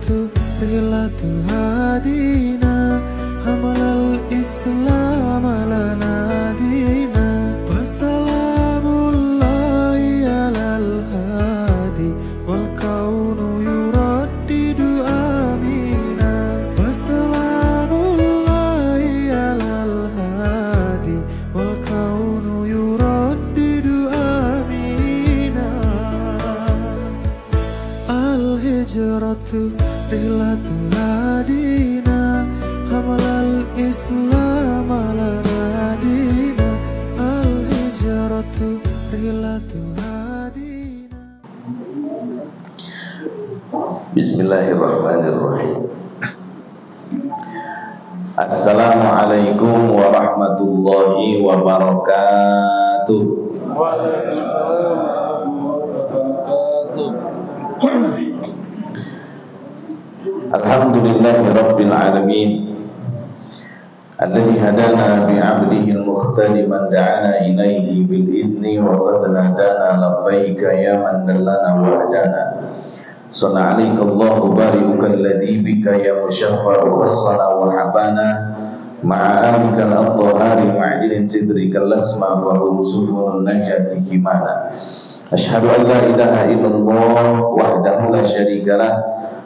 رحلة هادينا حمل الإسلام لنا دينا وسلام الله على الهادي والكون يردد آمينا وسلام الله على الهادي والكون يردد آمينا الهجرة رحلة هادينا حمل الإسلام لنا دينا الهجرة رحلة هادينا. Bismillahirrahmanirrahim. Assalamualaikum warahmatullahi wabarakatuh. Alhamdulillahi rabbil alamin alladhi hadana bi'abdihi al-mukhtali man da'ana ilayhi bil idni wa qad nadana labbaika ya man dallana wa hadana. Salla alayka Allahu bari'uka alladhi bika ya musyaffa'u khassana wa habana ma'a alika al-athhari ma'jilin sidrika al-asma wa hum sufurun najati himana. Ashhadu an la ilaha illallah wahdahu la syarika lah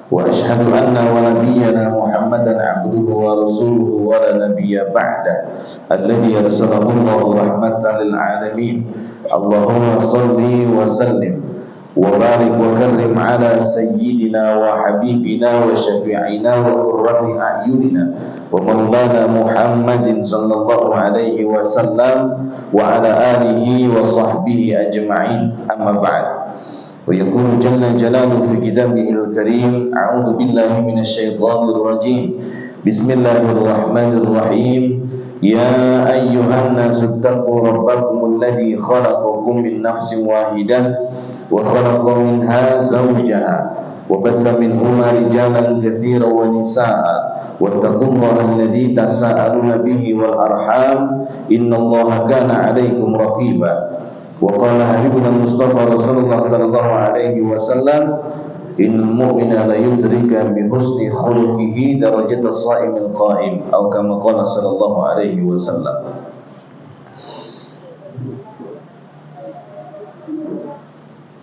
wa ashhadu anna wa nabiyyana Muhammadan abduhu wa rasuluhu wa la nabiyya ba'da alladhi arsalahu Allahu rahmatan lil alamin. Allahumma salli wa sallim wa barik wa karrim ala sayyidina wa habibina wa syafi'ina wa qurrati a'yunina wa maulana Muhammadin sallallahu alaihi wasallam wa ala alihi wa sahbihi ajma'in. Amma ba'd. ويقول جل جلاله في كتابه الكريم أعوذ بالله من الشيطان الرجيم بسم الله الرحمن الرحيم يا أيها الناس اتقوا ربكم الذي خلقكم من نفس واحدة وخلق منها زوجها وبث منهما رجالا كثيرا ونساء واتقوا الله الذي تساءلون به والأرحام إن الله كان عليكم رقيبا. وقال حبيبنا المصطفى رسول الله صلى الله عليه وسلم إن المؤمن لا يدرك بحسن خلقه درجة الصائم القائم أو كما قال صلى الله عليه وسلم.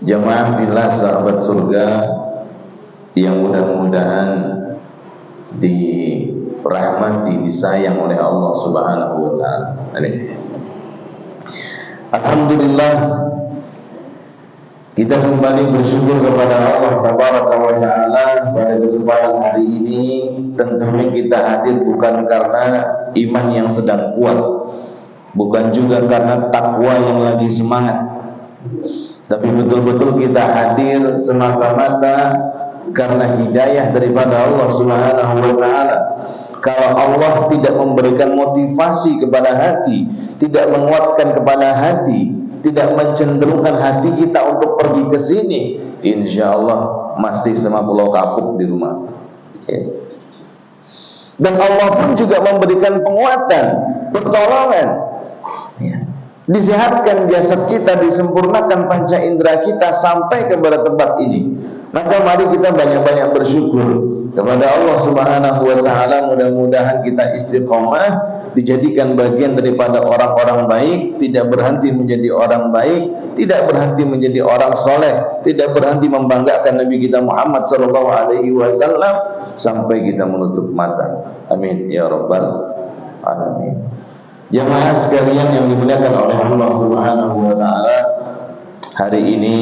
Jamaah fillah sahabat surga yang mudah-mudahan dirahmati, disayang oleh Allah Subhanahu wa taala. Alhamdulillah, kita kembali bersyukur kepada Allah Tabaraka wa Ta'ala pada kesempatan hari ini. Tentunya kita hadir bukan karena iman yang sedang kuat, bukan juga karena takwa yang lagi semangat, tapi betul-betul kita hadir semata-mata karena hidayah daripada Allah Subhanahu wa Ta'ala. Kalau Allah tidak memberikan motivasi kepada hati, tidak menguatkan kepada hati, tidak mencenderungkan hati kita untuk pergi ke sini, insya Allah masih sama pulau kapuk di rumah. Dan Allah pun juga memberikan penguatan, pertolongan. Disehatkan jasad kita, disempurnakan panca indera kita sampai kepada tempat ini. Maka mari kita banyak-banyak bersyukur kepada Allah Subhanahu wa Ta'ala. Mudah-mudahan kita istiqomah, dijadikan bagian daripada orang-orang baik, tidak berhenti menjadi orang baik, tidak berhenti menjadi orang soleh, tidak berhenti membanggakan Nabi kita Muhammad sallallahu alaihi wasallam sampai kita menutup mata. Amin ya rabbal alamin. Jamaah sekalian yang dimuliakan oleh Allah Subhanahu wa Ta'ala, hari ini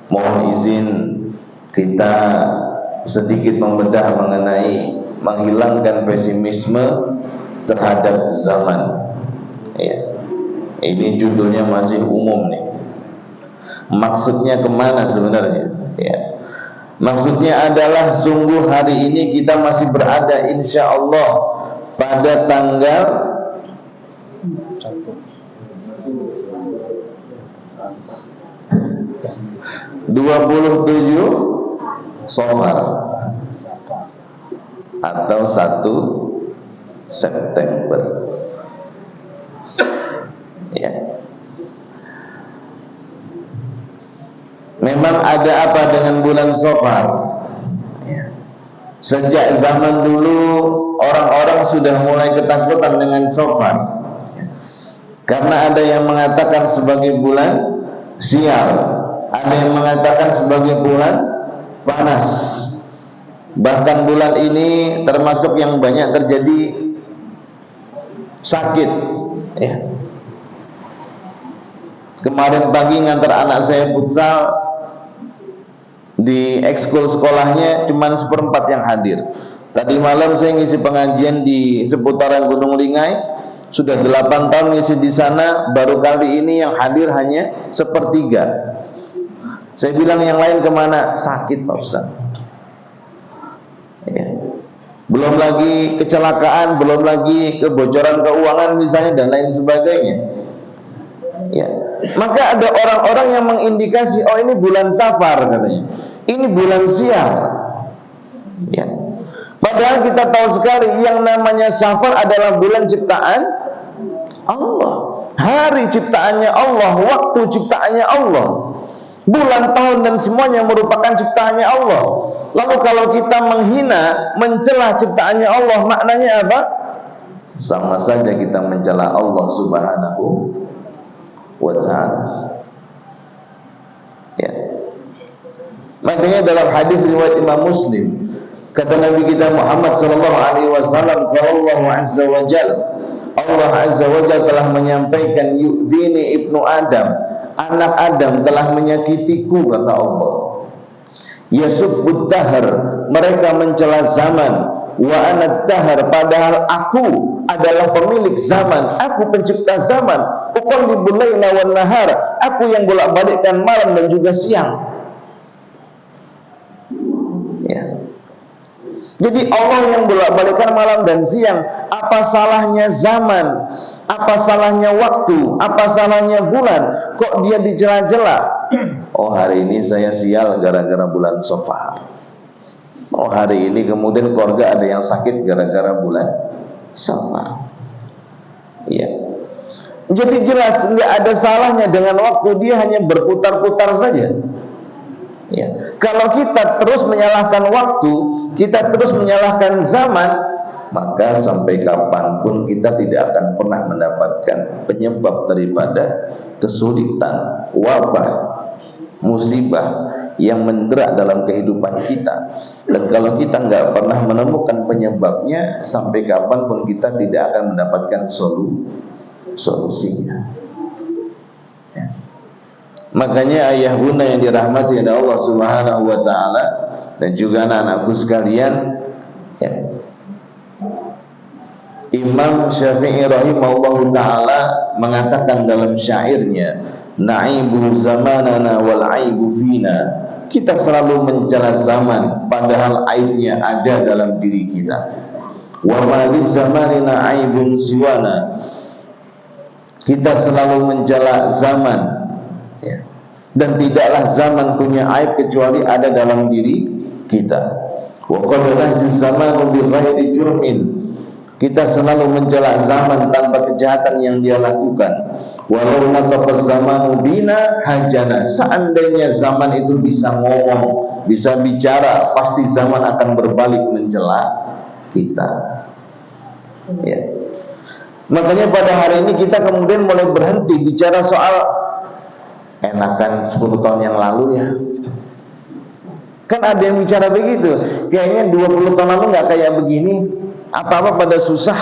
mohon izin kita sedikit membedah mengenai menghilangkan pesimisme terhadap zaman. Ini judulnya masih umum nih. Maksudnya kemana sebenarnya? Maksudnya adalah sungguh hari ini kita masih berada insya Allah pada tanggal 27 Safar atau 1 September. Memang ada apa dengan bulan Safar? Sejak zaman dulu orang-orang sudah mulai ketakutan dengan Safar, karena ada yang mengatakan sebagai bulan sial, ada yang mengatakan sebagai bulan panas. Bahkan bulan ini termasuk yang banyak terjadi sakit, ya. Kemarin pagi ngantar anak saya futsal, di ekskul sekolahnya cuman 1/4 yang hadir. Tadi malam saya ngisi pengajian di seputaran Gunung Lingai, sudah 8 tahun ngisi di sana, baru kali ini yang hadir hanya 1/3. Saya bilang yang lain kemana? Sakit Pak Ustaz, ya. Belum lagi kecelakaan, belum lagi kebocoran keuangan misalnya, dan lain sebagainya, ya. Maka ada orang-orang yang mengindikasi, oh ini bulan Safar katanya, ini bulan sial, ya. Padahal kita tahu sekali yang namanya Safar adalah bulan ciptaan Allah, hari ciptaannya Allah, waktu ciptaannya Allah, bulan, tahun, dan semuanya merupakan ciptaannya Allah. Lalu kalau kita menghina, mencela ciptaannya Allah, maknanya apa? Sama saja kita mencela Allah Subhanahu wa ta'ala, ya. Makanya dalam hadis riwayat Imam Muslim, kata Nabi kita Muhammad sallallahu alaihi wasallam, Allah azza wa jalla, Allah azza wa jalla telah menyampaikan, yu'dini ibnu Adam, anak Adam telah menyakitiku, kata Allah. Yasubbud dahr, mereka mencela zaman. Wa anad dahr, padahal aku adalah pemilik zaman, aku pencipta zaman. Uqallibul laila wan nahar, aku yang bolak-balikkan malam dan juga siang, ya. Jadi Allah yang bolak-balikkan malam dan siang. Apa salahnya zaman? Apa salahnya waktu? Apa salahnya bulan? Kok dia dicela-cela? Oh, hari ini saya sial gara-gara bulan Safar. Oh, hari ini kemudian keluarga ada yang sakit gara-gara bulan Safar, ya. Jadi jelas nggak ada salahnya dengan waktu, dia hanya berputar-putar saja, ya. Kalau kita terus menyalahkan waktu, kita terus menyalahkan zaman, maka sampai kapanpun kita tidak akan pernah mendapatkan penyebab daripada kesulitan, wabah, musibah yang mendera dalam kehidupan kita. Dan kalau kita nggak pernah menemukan penyebabnya, sampai kapanpun kita tidak akan mendapatkan solusinya, ya. Makanya ayah bunda yang dirahmati oleh Allah Subhanahu wa ta'ala, dan juga anak-anakku sekalian, ya, Imam Syafi'i rahimahullahu ta'ala mengatakan dalam syairnya, na'ibu zamanana wal aibu fina, kita selalu mencela zaman padahal aibnya ada dalam diri kita. Wa ma li zamanina aibun siwana, kita selalu mencela zaman, ya. Dan tidaklah zaman punya aib kecuali ada dalam diri kita. Wa qad nahju zamanu bi ghairi jurmin, kita selalu mencela zaman tanpa kejahatan yang dia lakukan. Walau nataqa zamanu bina hajana, seandainya zaman itu bisa ngomong, bisa bicara, pasti zaman akan berbalik mencela kita, ya. Makanya pada hari ini kita kemudian mulai berhenti bicara soal enakan 10 tahun yang lalu, ya. Kan ada yang bicara begitu, kayaknya 20 tahun lalu nggak kayak begini, apa-apa pada susah,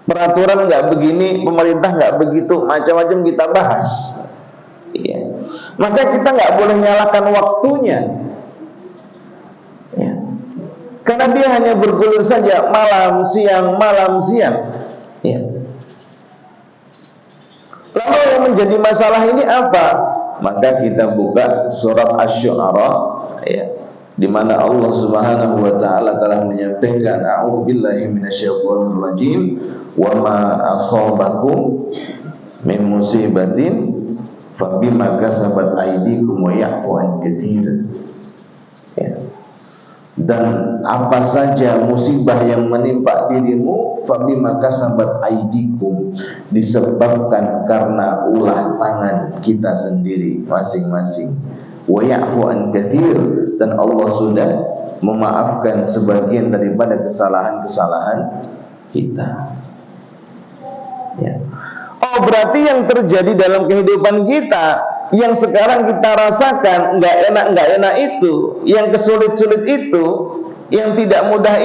peraturan nggak begini, pemerintah nggak begitu, macam-macam kita bahas, ya. Maka kita nggak boleh nyalakan waktunya, ya. Karena dia hanya bergulir saja malam siang, ya. Lalu yang menjadi masalah ini apa? Maka kita buka surat Asy-Syu'ara, ya, di mana Allah Subhanahu wa ta'ala telah menyampaikan, a'udzubillahi minasyaitonir rajim, wa ma asabakum min musibatin fabima kasabat aydikum wa ya'fu an katsir, ya. Dan apa saja musibah yang menimpa dirimu, fabima kasabat aydikum, disebabkan karena ulah tangan kita sendiri masing-masing. Wa ya'fu an katsir, dan Allah sudah memaafkan sebagian daripada kesalahan-kesalahan kita. Ya. Oh, berarti yang terjadi dalam kehidupan kita, yang sekarang kita rasakan nggak enak itu, yang kesulit-sulit itu, yang tidak mudah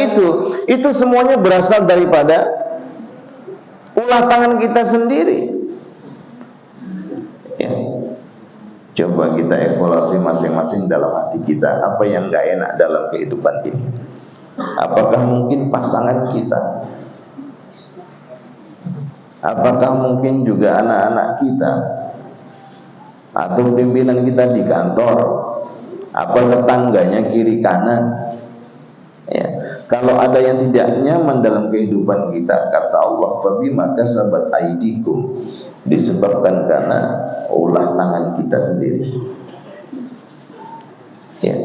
itu semuanya berasal daripada ulah tangan kita sendiri. Ya. Coba kita evaluasi masing-masing dalam hati kita, apa yang nggak enak dalam kehidupan ini. Apakah mungkin pasangan kita? Apakah mungkin juga anak-anak kita? Atau pimpinan kita di kantor? Apa tetangganya kiri kanan? Ya. Kalau ada yang tidak nyaman dalam kehidupan kita, kata Allah, "Fabima kasabat aydikum", disebabkan karena ulah tangan kita sendiri. Ya.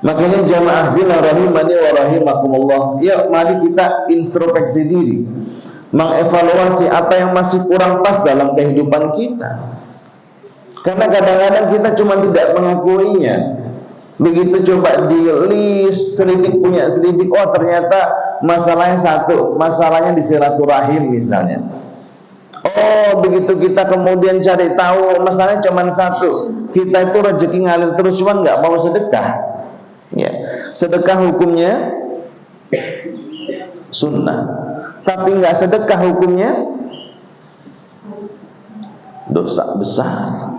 Makanya jamaah bila rahimani wa rahimakumullah, ya mari kita introspeksi diri, mengevaluasi apa yang masih kurang pas dalam kehidupan kita. Karena kadang-kadang kita cuma tidak mengakuinya. Begitu coba di list, selidik, oh ternyata masalahnya satu, masalahnya di silaturahim misalnya. Oh, begitu kita kemudian cari tahu masalahnya cuma satu, kita itu rezeki ngalir terus cuma nggak mau sedekah. Ya, sedekah hukumnya sunnah, tapi nggak sedekah hukumnya dosa besar.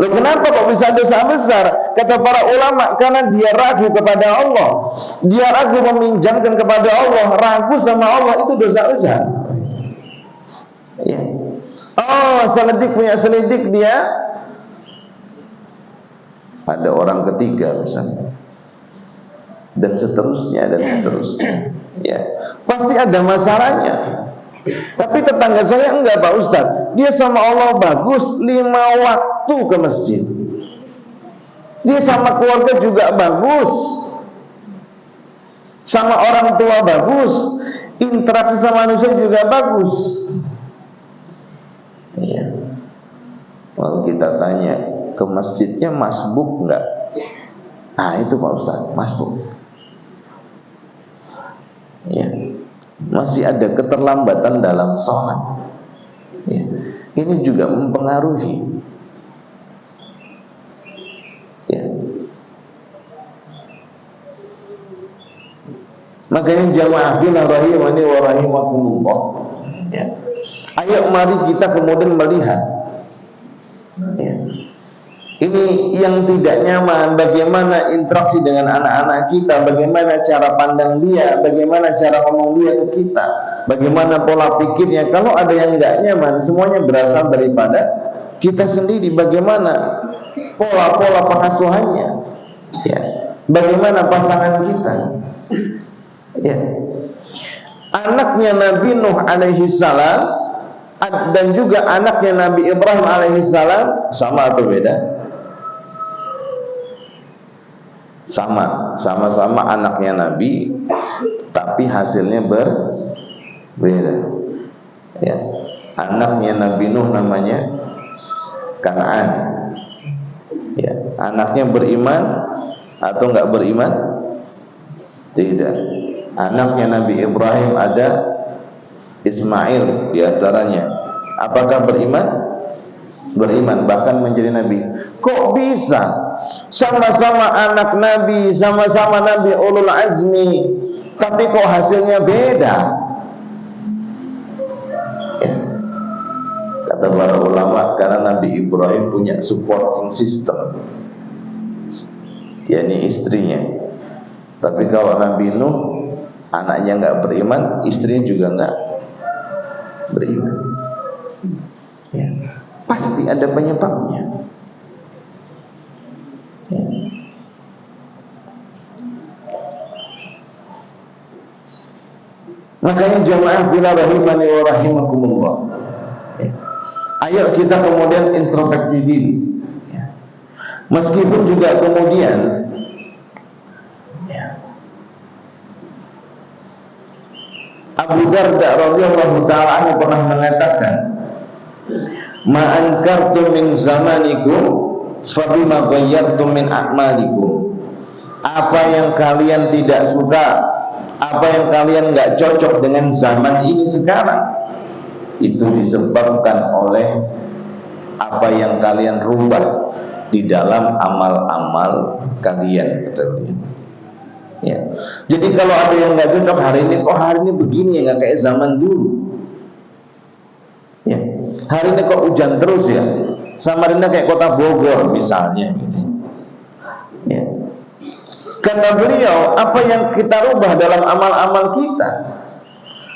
Loh, kenapa kok bisa dosa besar? Kata para ulama, karena dia ragu kepada Allah, dia ragu meminjamkan kepada Allah, ragu sama Allah, itu dosa besar. Ya. Oh, selidik punya selidik dia, ada orang ketiga misalnya, dan seterusnya. Ya, pasti ada masalahnya. Tapi tetangga saya enggak, Pak Ustadz. Dia sama Allah bagus, 5 waktu ke masjid. Dia sama keluarga juga bagus, sama orang tua bagus, interaksi sama manusia juga bagus. Ya. Kalau kita tanya, ke masjidnya masbuk enggak? Ah, itu Pak Ustadz, masbuk. Ya. Masih ada keterlambatan dalam sholat. Ya. Ini juga mempengaruhi. Ya. Makanya jamaah fillah rahimani wa rahimakumullah. Ya. Ayo mari kita kemudian melihat. Ya. Ini yang tidak nyaman, bagaimana interaksi dengan anak-anak kita, bagaimana cara pandang dia, bagaimana cara ngomong dia ke kita, bagaimana pola pikirnya. Kalau ada yang nggak nyaman, semuanya berasal daripada kita sendiri. Bagaimana pola-pola pengasuhannya, ya. Bagaimana pasangan kita, ya. Anaknya Nabi Nuh alaihi salam dan juga anaknya Nabi Ibrahim alaihi salam sama atau beda? Sama-sama anaknya Nabi, tapi hasilnya berbeda. Ya. Anaknya Nabi Nuh namanya Kan'an. Ya. Anaknya beriman atau enggak beriman? Tidak. Anaknya Nabi Ibrahim ada Ismail di antaranya. Apakah beriman? Beriman, bahkan menjadi nabi. Kok bisa sama-sama anak nabi, sama-sama nabi ulul azmi, tapi kok hasilnya beda? Ya. Kata para ulama, karena Nabi Ibrahim punya supporting system, yakni istrinya. Tapi kalau Nabi Nuh, anaknya nggak beriman, istrinya juga nggak beriman. Ya. Pasti ada penyebabnya. Ya. Makanya jamaah fillah rahimani wa rahimakumullah. Ya. Ayo kita kemudian introspeksi diri. Ya. Meskipun juga kemudian ya, Abu Darda radhiyallahu ta'ala anhu pernah mengatakan, "Ma ankartum min zamanikum fabima ghayyartum min a'malikum." Apa yang kalian tidak suka, apa yang kalian nggak cocok dengan zaman ini sekarang, itu disebabkan oleh apa yang kalian rubah di dalam amal-amal kalian, betul ya. Jadi kalau ada yang nggak cocok hari ini, kok hari ini begini ya, nggak kayak zaman dulu ya. Hari ini kok hujan terus ya, Samarinda kayak kota Bogor misalnya ya. Kata beliau, apa yang kita rubah dalam amal-amal kita,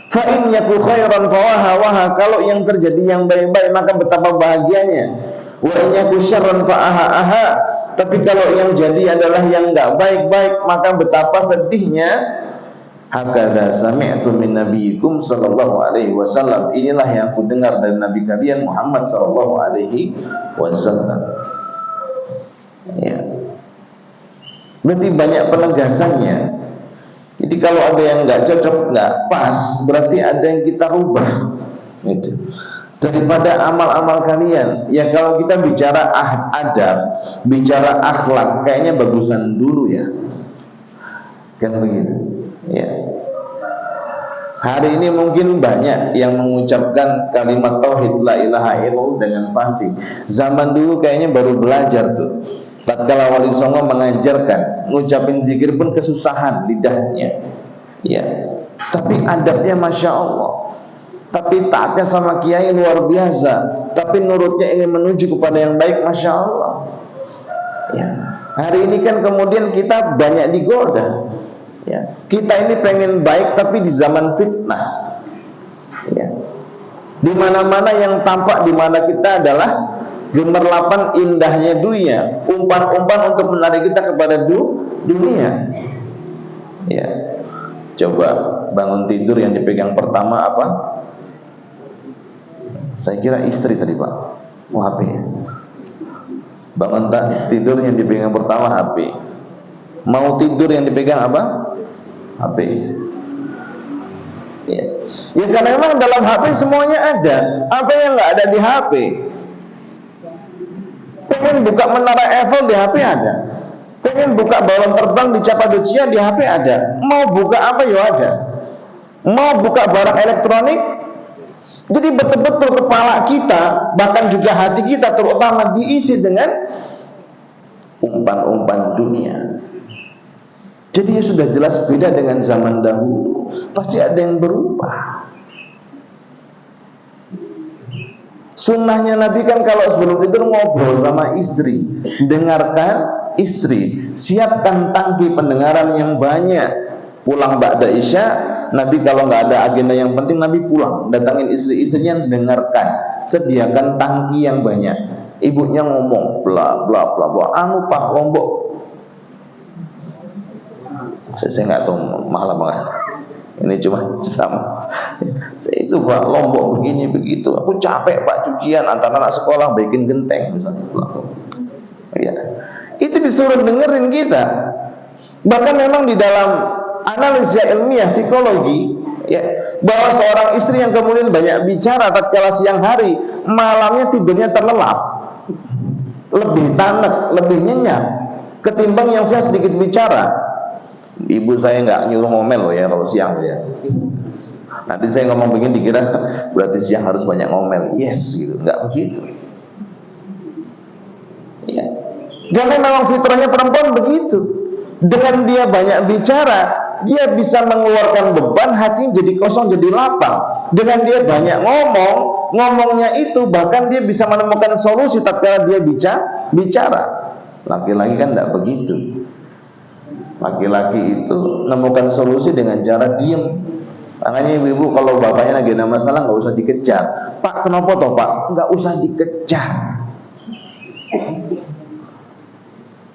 fa in yaku khairan fawaha, kalau yang terjadi yang baik-baik maka betapa bahagianya. Wa in yaku syarran fa tapi kalau yang jadi adalah yang enggak baik-baik maka betapa sedihnya. Hakadha sami'tu min nabiyikum sallallahu alaihi wasallam, inilah yang aku dengar dari nabi kalian Muhammad sallallahu alaihi wasallam ya. Berarti banyak penegasannya. Jadi kalau ada yang nggak cocok, nggak pas, berarti ada yang kita rubah gitu. Daripada amal-amal kalian, ya kalau kita bicara adab, bicara akhlak, kayaknya bagusan dulu ya, kan begitu ya. Hari ini mungkin banyak yang mengucapkan kalimat tauhid la ilaha illallah dengan fasih. Zaman dulu kayaknya baru belajar tuh. Tatkala Wali Songo mengajarkan, ngucapin zikir pun kesusahan lidahnya ya. Tapi adabnya Masya Allah, tapi taatnya sama kiai luar biasa, tapi nurutnya ingin menuju kepada yang baik, Masya Allah ya. Hari ini kan kemudian kita banyak digoda ya. Kita ini pengen baik tapi di zaman fitnah ya. Di mana-mana yang tampak di mana kita adalah gemerlapan indahnya dunia, umpan-umpan untuk menarik kita kepada dunia ya. Coba bangun tidur yang dipegang pertama apa? Saya kira istri tadi Pak. HP ya. Bangun tidur yang dipegang pertama HP. Mau tidur yang dipegang apa? HP ya. Ya karena memang dalam HP semuanya ada. Apa yang nggak ada di HP? Pengen buka menara Eiffel di HP ada, pengen buka balon terbang di Cappadocia di HP ada, mau buka apa ya ada, mau buka barang elektronik. Jadi betul-betul kepala kita, bahkan juga hati kita terutama diisi dengan umpan-umpan dunia. Jadi sudah jelas beda dengan zaman dahulu. Pasti ada yang berubah. Sunnahnya Nabi kan kalau sebelum tidur ngobrol sama istri, dengarkan istri, siapkan tangki pendengaran yang banyak. Pulang ba'da isya, Nabi kalau nggak ada agenda yang penting, Nabi pulang, datangin istri-istrinya, dengarkan, sediakan tangki yang banyak. Ibunya ngomong bla bla bla bla, anu Pak Lombok, saya nggak tahu malah banget. Ini cuma sama. Saya itu Pak Lombok begini begitu. Aku capek Pak, cucian antara anak sekolah bikin genteng misalnya. Ya. Itu disuruh dengerin kita. Bahkan memang di dalam analisis ilmiah psikologi ya, bahwa seorang istri yang kemudian banyak bicara tatkala siang hari, malamnya tidurnya terlelap, lebih tanek, lebih nyenyak ketimbang yang saya sedikit bicara. Ibu saya nggak nyuruh ngomel loh ya kalau siang ya. Nanti saya ngomong begini dikira berarti siang harus banyak ngomel. Yes gitu, nggak begitu. Ya. Karena memang fitrahnya perempuan begitu. Dengan dia banyak bicara, dia bisa mengeluarkan beban, hatinya jadi kosong, jadi lapang. Dengan dia banyak ngomong, ngomongnya itu bahkan dia bisa menemukan solusi tatkala dia bicara. Laki-laki kan nggak begitu. Laki-laki itu menemukan solusi dengan cara diem. Makanya ibu-ibu kalau bapaknya lagi ada masalah nggak usah dikejar. Pak kenapa toh Pak? Nggak usah dikejar.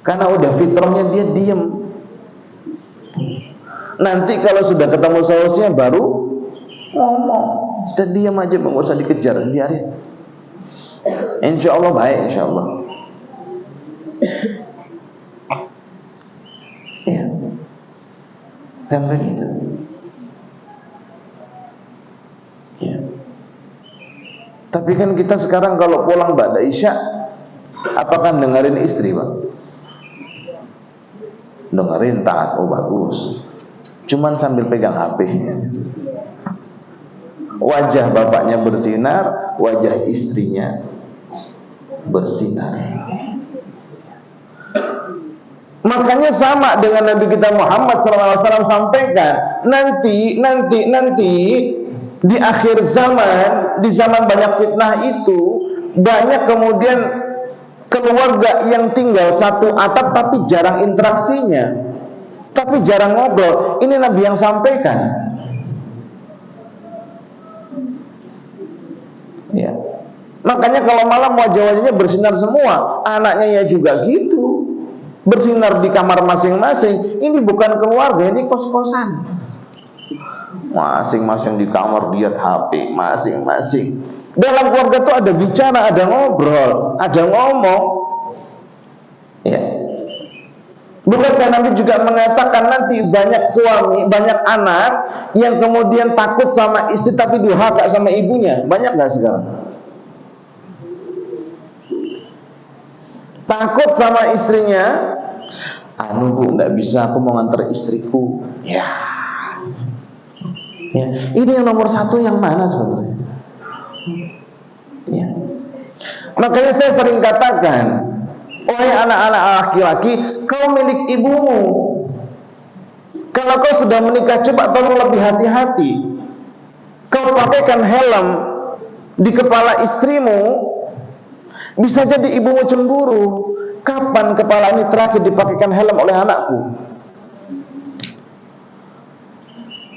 Karena udah fitrahnya dia diem. Nanti kalau sudah ketemu solusinya baru ngomong. Sudah diem aja, nggak usah dikejar, biarin. Insya Allah baik, insya Allah. Ya, kan begitu. Ya. Tapi kan kita sekarang kalau pulang ba'da isya, apakah dengerin istri Pak? dengerin taat, oh bagus. Cuman sambil pegang HP. Wajah bapaknya bersinar, wajah istrinya bersinar. Makanya sama dengan Nabi kita Muhammad SAW sampaikan, nanti di akhir zaman, di zaman banyak fitnah itu, banyak kemudian keluarga yang tinggal satu atap tapi jarang interaksinya, tapi jarang ngobrol. Ini Nabi yang sampaikan. Ya. Makanya kalau malam wajah-wajahnya bersinar semua, anaknya ya juga gitu, bersinar di kamar masing-masing. Ini bukan keluarga, ini kos-kosan. Masing-masing di kamar lihat HP, masing-masing. Dalam keluarga itu ada bicara, ada ngobrol, ada ngomong. Ya. Bukankah Nabi juga mengatakan nanti banyak suami, banyak anak yang kemudian takut sama istri tapi durhaka sama ibunya? Banyak nggak sekarang? Takut sama istrinya, anu bu, nggak bisa, aku mau nganter istriku. Ya, ini yang nomor satu yang mana sebenarnya? Ya. Makanya saya sering katakan, wahai anak-anak laki-laki, kau milik ibumu. Kalau kau sudah menikah, coba tolong lebih hati-hati. Kau pakaikan helm di kepala istrimu, bisa jadi ibumu cemburu. Kapan kepala ini terakhir dipakaikan helm oleh anakku?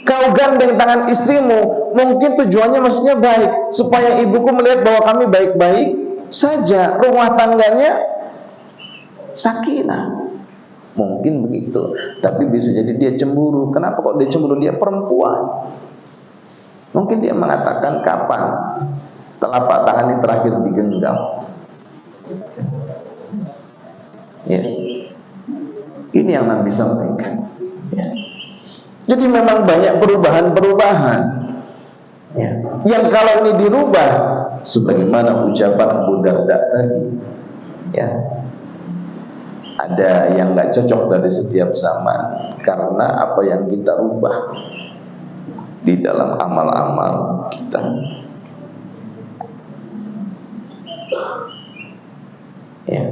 Kau gandeng tangan istrimu, mungkin tujuannya maksudnya baik, supaya ibuku melihat bahwa kami baik-baik saja, rumah tangganya sakinah. Mungkin begitu, tapi bisa jadi dia cemburu. Kenapa kok dia cemburu? Dia perempuan. Mungkin dia mengatakan, kapan telapak tangan ini terakhir digenggam? Ya. Ini yang Nabi sampaikan. Ya. Jadi memang banyak perubahan-perubahan. Ya. Yang kalau ini dirubah, sebagaimana ucapan Abu Darda tadi, ya, ada yang nggak cocok dari setiap zaman karena apa yang kita ubah di dalam amal-amal kita. Ya.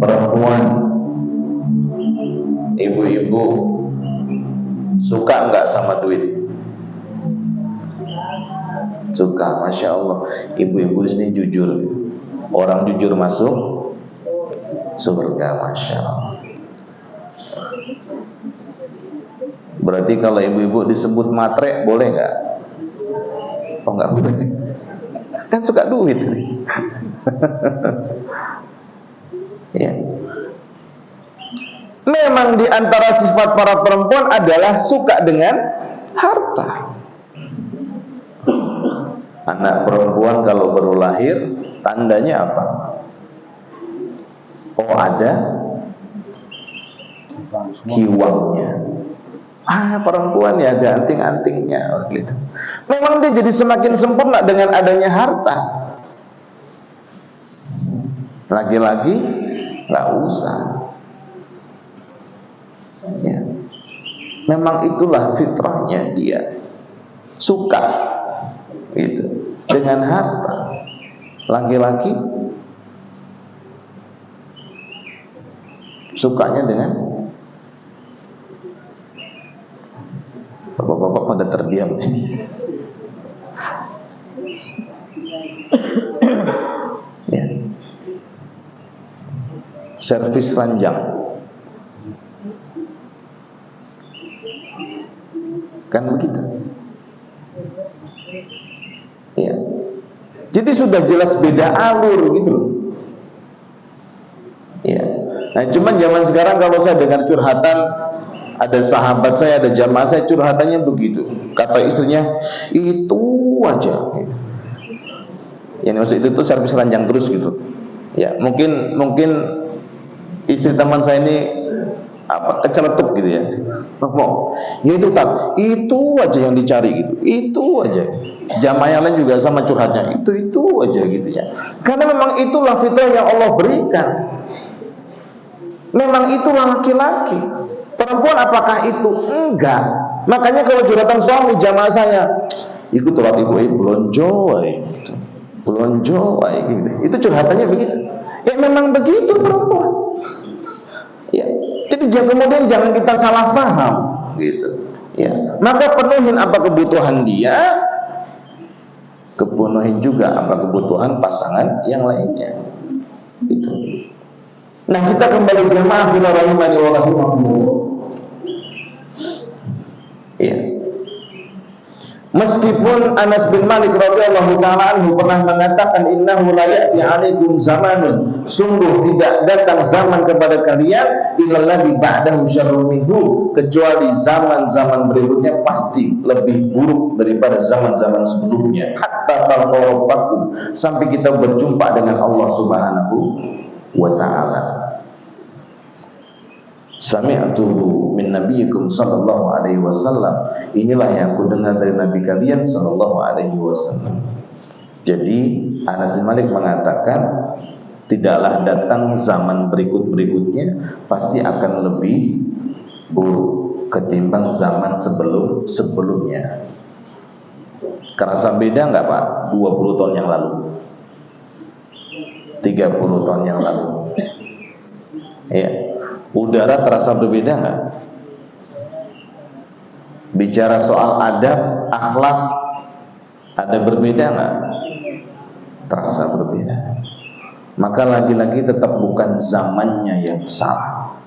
Perempuan, ibu-ibu suka nggak sama duit? Suka, masya Allah. Ibu-ibu di sini jujur. Orang jujur masuk surga, masya Allah. Berarti kalau ibu-ibu disebut matre, boleh nggak? Oh nggak boleh. Kan suka duit. Ya. Memang di antara sifat para perempuan adalah suka dengan harta. Anak perempuan kalau baru lahir, tandanya apa? Oh ada kiwangnya. Perempuan ya ada anting-antingnya, gitu. Memang dia jadi semakin sempurna dengan adanya harta. Laki-laki nggak usah. Ya. Memang itulah fitrahnya dia, suka gitu dengan harta. Laki-laki sukanya dengan, bapak-bapak pada terdiam. Ya. Servis ranjang, kan begitu. Ya. Jadi sudah jelas beda alur gitu loh. Ya. Nah, cuman zaman sekarang kalau saya dengar curhatan, ada sahabat saya, ada jamaah saya, curhatannya begitu. Kata istrinya, itu aja. Yang maksud itu tuh servis ranjang terus gitu. Ya, mungkin istri teman saya ini apa keceletuk gitu ya. Ngomong. Ya itu aja yang dicari gitu. Itu aja. Jamaah yang lain juga sama curhatnya. Itu aja gitu ya. Karena memang itulah fitrah yang Allah berikan. Memang itulah laki-laki. Perempuan apakah itu? Enggak. Makanya kalau curhatan suami jamaah saya, ikut sholat ibu belonjo gitu. Belonjo gitu. Itu curhatannya begitu. Ya memang begitu perempuan. Ya. Jadi kemudian jangan kita salah paham gitu. Ya. Maka penuhin apa kebutuhan dia, kepenuhin juga apa kebutuhan pasangan yang lainnya. Itu. Nah, kita kembali jamaah fil rahimani wa rahimakumullah. Ya. Meskipun Anas bin Malik radhiyallahu taala anhu pernah mengatakan innahu la ya'ti 'alaikum zamanun, sungguh tidak datang zaman kepada kalian illalladzi ba'dahu syarrun minhu, kecuali zaman-zaman berikutnya pasti lebih buruk daripada zaman-zaman sebelumnya, hatta talqawakum, sampai kita berjumpa dengan Allah Subhanahu wa taala. Sami'tuhu min nabiyyikum sallallahu alaihi wasallam, inilah yang aku dengar dari nabi kalian sallallahu alaihi wasallam. Jadi Anas bin Malik mengatakan tidaklah datang zaman berikutnya pasti akan lebih buruk ketimbang zaman sebelumnya. Kerasa beda enggak Pak? 20 tahun yang lalu, 30 tahun yang lalu. Ya. Udara terasa berbeda nggak? Bicara soal adab, akhlak, ada berbeda nggak? Terasa berbeda. Maka lagi-lagi tetap bukan zamannya yang salah.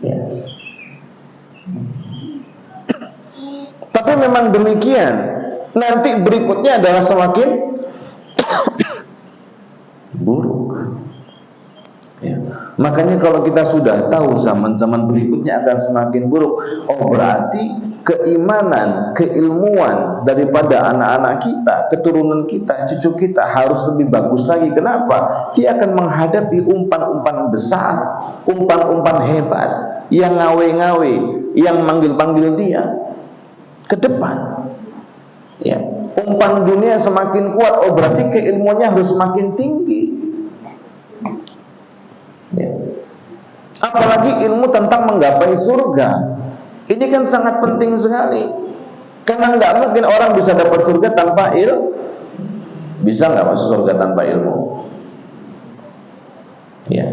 Ya. Tapi memang demikian. Nanti berikutnya adalah semakin buruk. Ya. Makanya kalau kita sudah tahu zaman-zaman berikutnya akan semakin buruk, oh berarti keimanan, keilmuan daripada anak-anak kita, keturunan kita, cucu kita harus lebih bagus lagi. Kenapa? Dia akan menghadapi umpan-umpan besar, umpan-umpan hebat yang ngawe-ngawe, yang manggil-panggil dia ke depan. Ya. Umpan dunia semakin kuat, oh berarti keilmuannya harus semakin tinggi. Ya. Apalagi ilmu tentang menggapai surga. Ini kan sangat penting sekali. Karena nggak mungkin orang bisa dapat surga tanpa ilmu. Bisa nggak masuk surga tanpa ilmu? Ya.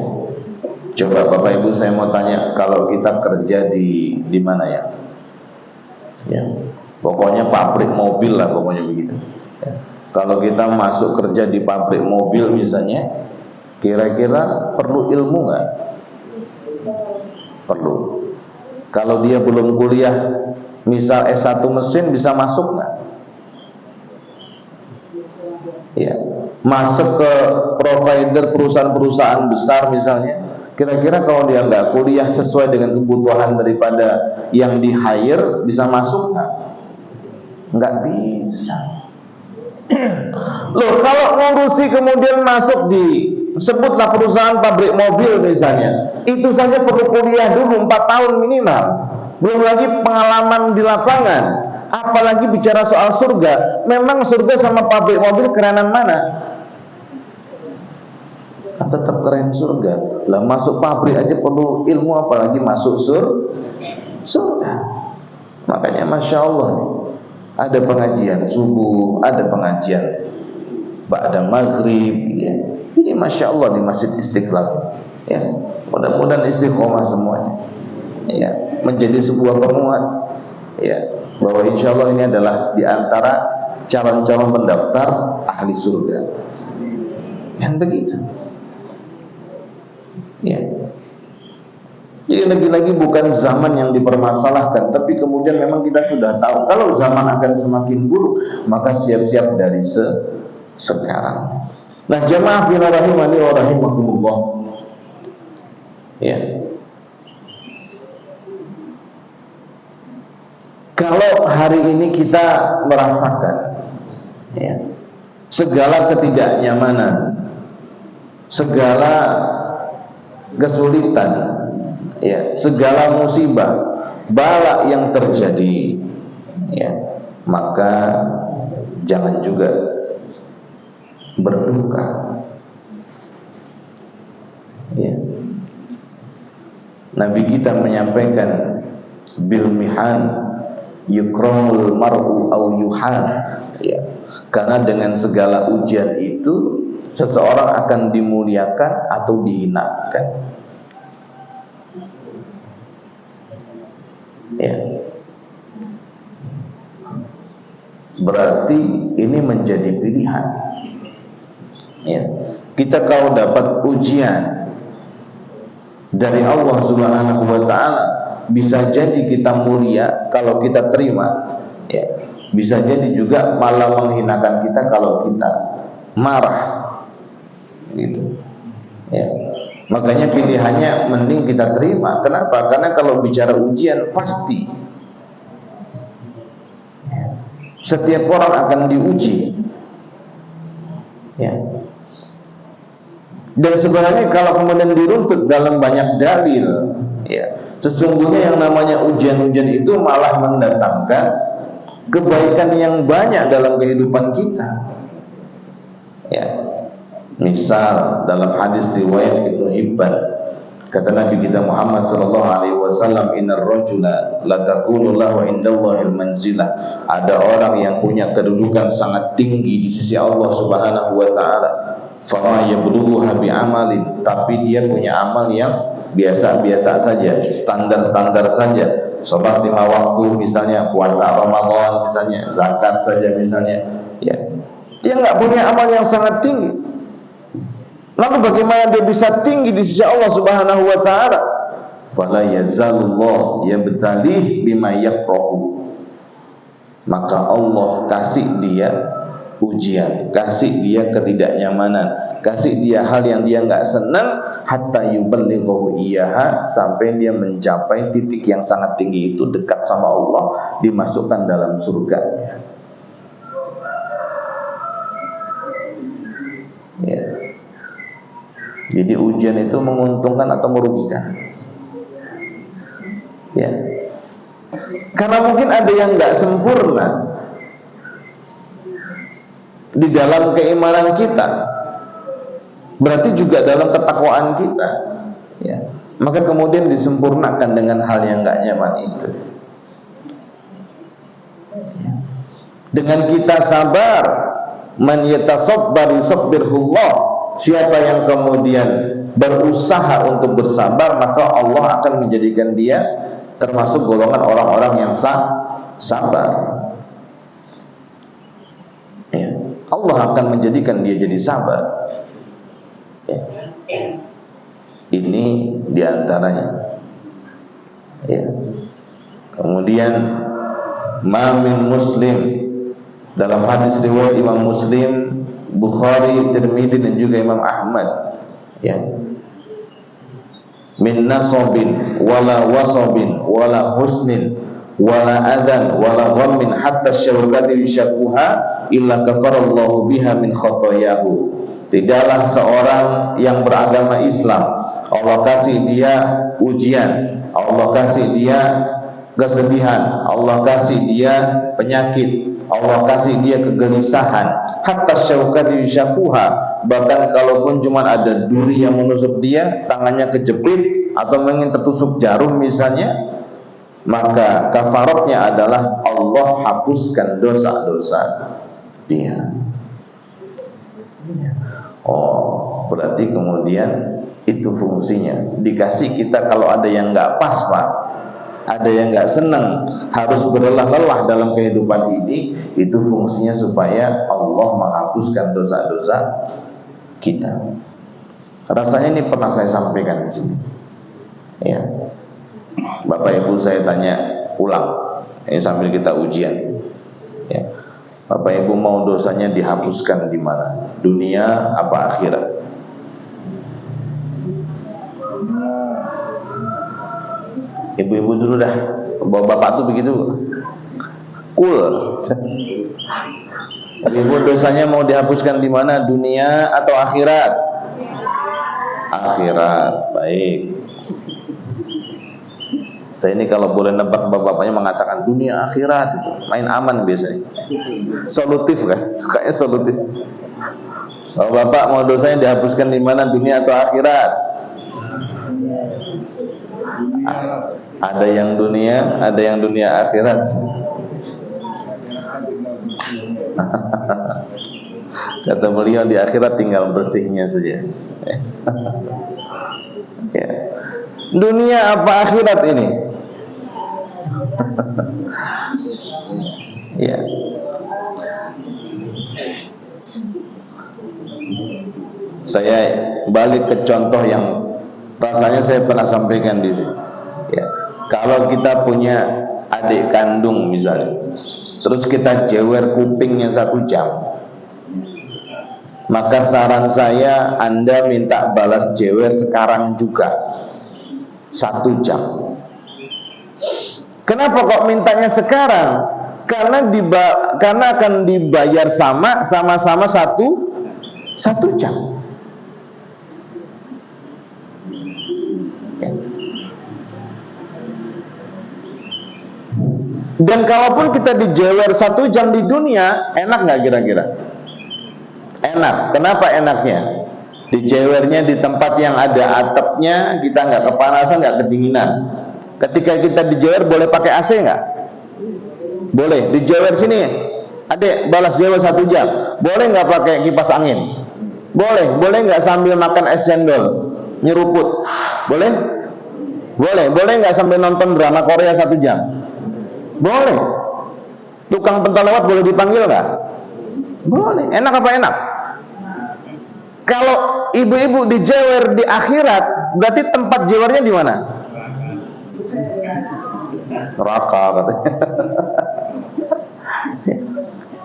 Coba Bapak Ibu saya mau tanya, kalau kita kerja di mana ya? Ya. Pokoknya pabrik mobil lah, pokoknya begitu. Ya. Kalau kita masuk kerja di pabrik mobil misalnya, kira-kira perlu ilmu nggak? Perlu. Kalau dia belum kuliah, misal S1 mesin, bisa masuk nggak? Ya, masuk ke provider perusahaan-perusahaan besar misalnya. Kira-kira kalau dia nggak kuliah sesuai dengan kebutuhan daripada yang di hire, bisa masuk nggak? Nggak bisa. Loh, kalau ngurusi kemudian masuk di, sebutlah perusahaan pabrik mobil misalnya, itu saja perlu kuliah dulu 4 tahun minimal, belum lagi pengalaman di lapangan. Apalagi bicara soal surga. Memang surga sama pabrik mobil kerenan mana? Tetap keren surga. Lah masuk pabrik aja perlu ilmu, apalagi masuk surga. Makanya Masya Allah nih, ada pengajian subuh, ada pengajian ba'da maghrib ya. Ini Masya Allah di Masjid Istiqlal ya. Mudah-mudahan istiqomah semuanya ya, menjadi sebuah penguat ya, bahwa insya Allah ini adalah di antara calon-calon pendaftar ahli surga. Yang begitu ya. Jadi lagi-lagi bukan zaman yang dipermasalahkan, tapi kemudian memang kita sudah tahu kalau zaman akan semakin buruk, maka siap-siap dari sekarang. Nah, jamaah fil rahimani wa rahimakumullah. Ya. Kalau hari ini kita merasakan ya, segala ketidaknyamanan, segala kesulitan, ya, segala musibah, bala yang terjadi, ya, maka jangan juga berduka. Ya. Nabi kita menyampaikan bil mihan yukramul mar'u au yuhan, ya. Karena dengan segala ujian itu seseorang akan dimuliakan atau dihinakan. Ya. Berarti ini menjadi pilihan. Ya. Kita kalau dapat ujian dari Allah Subhanahu wa taala, bisa jadi kita mulia kalau kita terima, ya. Bisa jadi juga malah menghinakan kita kalau kita marah, gitu. Ya. Makanya pilihannya mending kita terima. Kenapa? Karena kalau bicara ujian pasti setiap orang akan diuji, ya. Dan sebenarnya kalau kemudian diruntut dalam banyak dalil, ya, sesungguhnya yang namanya ujian-ujian itu malah mendatangkan kebaikan yang banyak dalam kehidupan kita. Ya. Misal dalam hadis riwayat Ibnu Hibban, kata Nabi kita Muhammad sallallahu alaihi wasallam, innar rajula la takunu lahu indallahil manzilah. Ada orang yang punya kedudukan sangat tinggi di sisi Allah Subhanahu wa taala. Fama yablughuha bi amalin, tapi dia punya amal yang biasa-biasa saja, standar-standar saja. Salat 5 waktu misalnya, puasa Ramadan misalnya, zakat saja misalnya, ya. Dia enggak punya amal yang sangat tinggi. Lalu bagaimana dia bisa tinggi di sisi Allah Subhanahu wa taala? Fala yazalullah yabtalih bima yakrahu. Maka Allah kasih dia ujian, kasih dia ketidaknyamanan, kasih dia hal yang dia enggak senang, hatta yuballighu iyaha, sampai dia mencapai titik yang sangat tinggi itu, dekat sama Allah, dimasukkan dalam surga. Ya. Jadi ujian itu menguntungkan atau merugikan? Ya. Karena mungkin ada yang enggak sempurna di dalam keimanan kita, berarti juga dalam ketakwaan kita, ya. Maka kemudian disempurnakan dengan hal yang enggak nyaman itu. Dengan kita sabar, man yatasabbar yusabbirullah. Siapa yang kemudian berusaha untuk bersabar, maka Allah akan menjadikan dia termasuk golongan orang-orang yang sabar. Ya. Allah akan menjadikan dia jadi sabar. Ya. Ini diantaranya. Ya. Kemudian mamin muslim, dalam hadis riwayat Imam Muslim, Bukhari, Tirmidzi dan juga Imam Ahmad, ya. Min nasabin wala wasabin wala husnin wala adan wala ghammin hatta syawkati yushakuha illa kafarallahu biha min khotoyahu. Tidaklah seorang yang beragama Islam, Allah kasih dia ujian, Allah kasih dia kesedihan, Allah kasih dia penyakit, Allah kasih dia kegelisahan, hatta syaukat yushakuha, bahkan kalaupun cuma ada duri yang menusuk dia, tangannya kejepit atau ingin tertusuk jarum misalnya, maka kafaratnya adalah Allah hapuskan dosa-dosa dia. Oh, berarti kemudian itu fungsinya. Dikasih kita kalau ada yang nggak pas, Pak, ada yang nggak senang, harus berlelah-lelah dalam kehidupan ini, itu fungsinya supaya Allah menghapuskan dosa-dosa kita. Rasanya ini pernah saya sampaikan di sini. Ya, Bapak Ibu saya tanya ulang, ini sambil kita ujian. Ya, Bapak Ibu mau dosanya dihapuskan di mana? Dunia apa akhirat? Ibu-ibu dulu dah. Bapak tuh begitu cool. Ibu dosanya mau dihapuskan di mana? Dunia atau akhirat? akhirat. Baik. Saya ini kalau boleh nebak, bapak-bapaknya mengatakan dunia akhirat itu main aman biasanya. Solutif kan? Sukanya solutif. Kalau bapak mau dosanya dihapuskan di mana, dunia atau akhirat? Ada yang dunia akhirat. Kata beliau di akhirat tinggal bersihnya saja. Ya. Dunia apa akhirat ini? Ya. Saya balik ke contoh yang rasanya saya pernah sampaikan di sini. Ya. Kalau kita punya adik kandung misalnya, terus kita jewer kupingnya 1 jam, maka saran saya Anda minta balas jewer sekarang juga 1 jam. Kenapa kok mintanya sekarang? Karena akan dibayar sama-sama 1 jam. Dan kalaupun kita dijewer 1 jam di dunia, enak nggak kira-kira? Enak. Kenapa enaknya? Dijewernya di tempat yang ada atapnya, kita nggak kepanasan, nggak kedinginan. Ketika kita dijewer boleh pakai AC nggak? Boleh. Dijewer sini, adek balas jewer 1 jam. Boleh nggak pakai kipas angin? Boleh. Boleh nggak sambil makan es cendol, nyeruput? Boleh. Boleh. Boleh nggak sambil nonton drama Korea 1 jam? Boleh. Tukang pentol lewat boleh dipanggil nggak? Boleh. Enak apa enak? Kalau ibu-ibu dijewer di akhirat, berarti tempat jewernya di mana? Neraka katanya.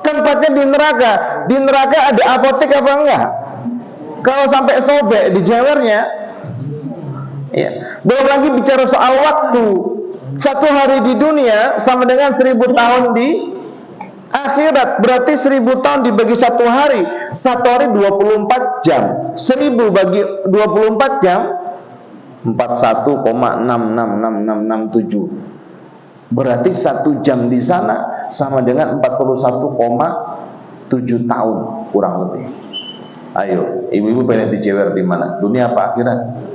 Tempatnya di neraka. Di neraka ada apotek apa enggak? Kalau sampai sobek di jewernya, ya. Belum lagi bicara soal waktu. 1 hari di dunia sama dengan 1000 tahun di akhirat. Berarti 1000 tahun dibagi 1 hari. 1 hari 24 jam. 1000 bagi 24 jam 41,666667. Berarti 1 jam di sana sama dengan 41,7 tahun kurang lebih. Ayo, ibu-ibu pengen dijewer di mana? Dunia apa akhirat?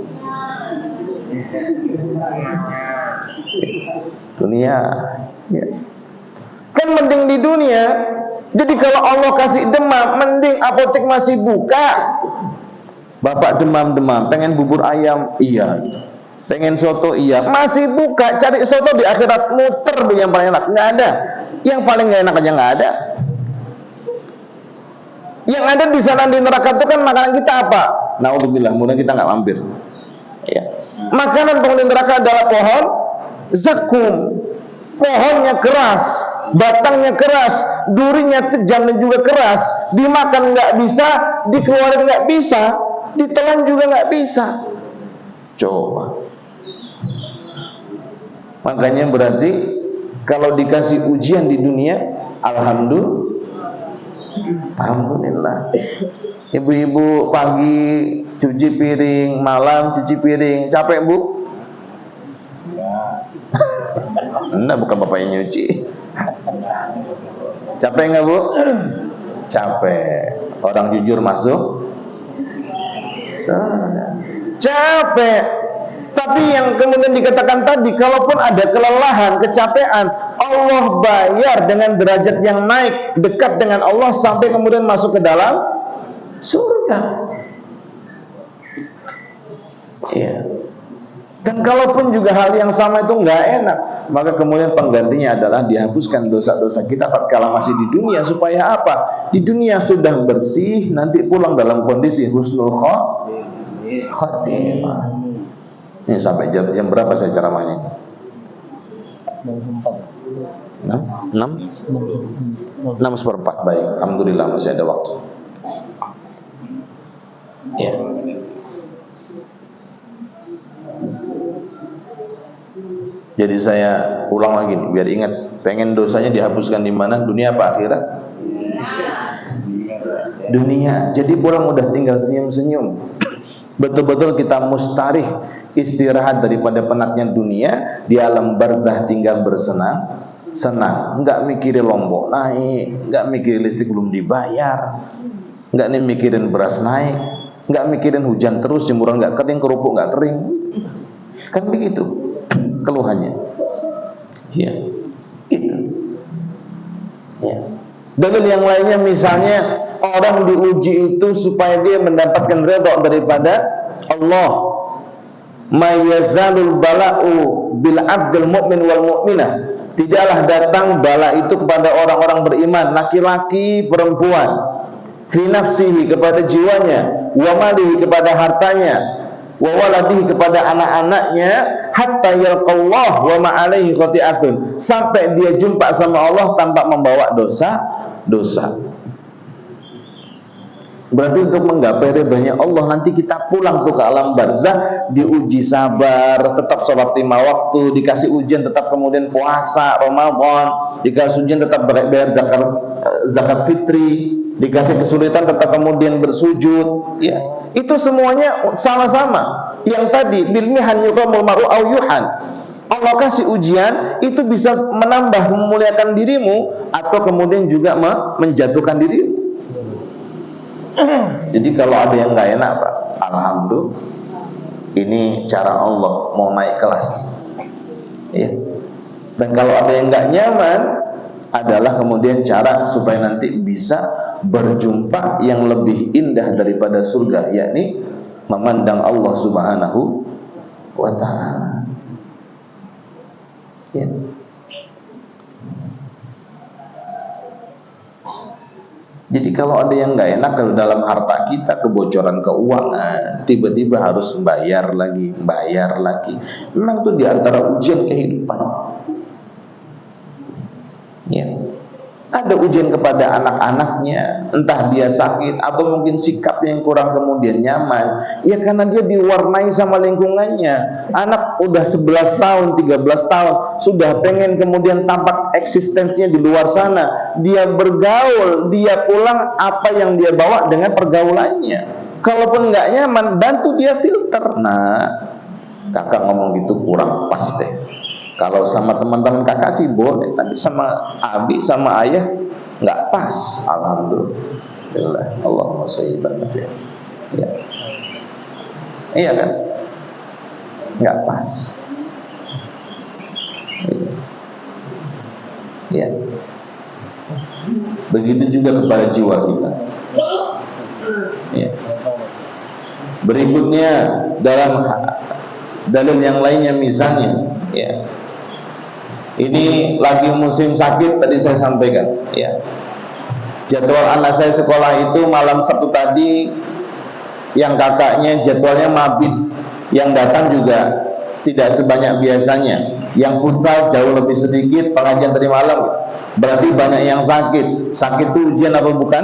Dunia. Ya. Kan mending di dunia. Jadi kalau Allah kasih demam, mending apotek masih buka. Bapak demam-demam, pengen bubur ayam, iya. Pengen soto, iya. Masih buka, cari soto di akhirat, muter yang paling enak. Nggak ada. Yang paling nggak enak aja nggak ada. Yang ada di sana di neraka itu kan makanan kita apa? Naudzubillah, mudah kita nggak mampir. Ya. Makanan penghuni neraka adalah pohon zakum. Pohonnya keras, batangnya keras, durinya tajam dan juga keras. Dimakan nggak bisa, dikeluarin nggak bisa, ditelan juga nggak bisa. Coba. Makanya berarti kalau dikasih ujian di dunia, alhamdulillah. Ibu-ibu pagi cuci piring, malam cuci piring, capek bu? Enggak, bukan bapak yang nyuci. Capek nggak bu? Capek. Orang jujur masuk capek. Tapi yang kemudian dikatakan tadi, kalaupun ada kelelahan, kecapean, Allah bayar dengan derajat yang naik, dekat dengan Allah sampai kemudian masuk ke dalam surga. Ya. Dan kalaupun juga hal yang sama itu nggak enak, maka kemudian penggantinya adalah dihapuskan dosa-dosa kita tatkala masih di dunia. Supaya apa? Di dunia sudah bersih, nanti pulang dalam kondisi husnul khotimah. Ini sampai jam berapa saya ceramahnya? 6:04. Baik, alhamdulillah masih ada waktu. Ya. Jadi saya ulang lagi nih, biar ingat. Pengen dosanya dihapuskan di mana? Dunia apa akhirat? Dunia. Jadi pulang udah tinggal senyum-senyum. betul-betul kita mustarih, istirahat daripada penatnya dunia, di alam barzah tinggal bersenang-senang, enggak mikirin lombok naik, enggak mikirin listrik belum dibayar, enggak nih mikirin beras naik, enggak mikirin hujan terus, jemuran enggak kering, kerupuk enggak kering. Kan begitu keluhannya. Ya, gitu. Ya. Dalil yang lainnya misalnya orang diuji itu supaya dia mendapatkan redha daripada Allah. Ma yazalul bala'u bil 'abdil mu'min wal mu'minah. Tidaklah datang bala itu kepada orang-orang beriman, laki-laki, perempuan, fi nafsihi kepada jiwanya, wa malihi kepada hartanya, wa waladihi kepada anak-anaknya, hatta yalqallah wa ma alaihi khati'atun, sampai dia jumpa sama Allah tanpa membawa dosa. Berarti untuk menggapai ridhonya Allah, nanti kita pulang tuh ke alam barzah, diuji sabar, tetap sholat 5 waktu, dikasih ujian tetap kemudian puasa Ramadan, dikasih ujian tetap bayar zakat fitri, dikasih kesulitan tetap kemudian bersujud. Ya, itu semuanya sama-sama. Yang tadi bilmihan yuqamul mar'u au yuhan, Allah kasih ujian itu bisa menambah memuliakan dirimu atau kemudian juga menjatuhkan dirimu. Jadi kalau ada yang nggak enak, Pak, alhamdulillah, ini cara Allah mau naik kelas. Ya. Dan kalau ada yang nggak nyaman, adalah kemudian cara supaya nanti bisa berjumpa yang lebih indah daripada surga, yakni memandang Allah Subhanahu wa ta'ala. Ya. Jadi kalau ada yang nggak enak kalau dalam harta kita, kebocoran keuangan, tiba-tiba harus bayar lagi. Memang itu diantara ujian kehidupan. Ya. Ada ujian kepada anak-anaknya, entah dia sakit atau mungkin sikap yang kurang kemudian nyaman. Ya karena dia diwarnai sama lingkungannya. Anak udah 11 tahun, 13 tahun, sudah pengen kemudian tampak eksistensinya di luar sana. Dia bergaul, dia pulang, apa yang dia bawa dengan pergaulannya. Kalaupun nggak nyaman, bantu dia filter. Nah, kakak ngomong gitu kurang pas deh. Kalau sama teman-teman kakak sih boleh, tapi sama abi, sama ayah nggak pas. Alhamdulillah, Allahumma sholli ala ya. Iya kan? Nggak pas. Ya. Begitu juga kepada jiwa kita. Ya. Berikutnya dalam dalil yang lainnya misalnya, ya. Ini lagi musim sakit tadi saya sampaikan, ya. Jadwal anak saya sekolah itu malam Sabtu tadi, yang kakaknya jadwalnya mabit, yang datang juga tidak sebanyak biasanya, yang futsal jauh lebih sedikit, pengajian tadi malam. Berarti banyak yang sakit. Sakit itu ujian apa bukan?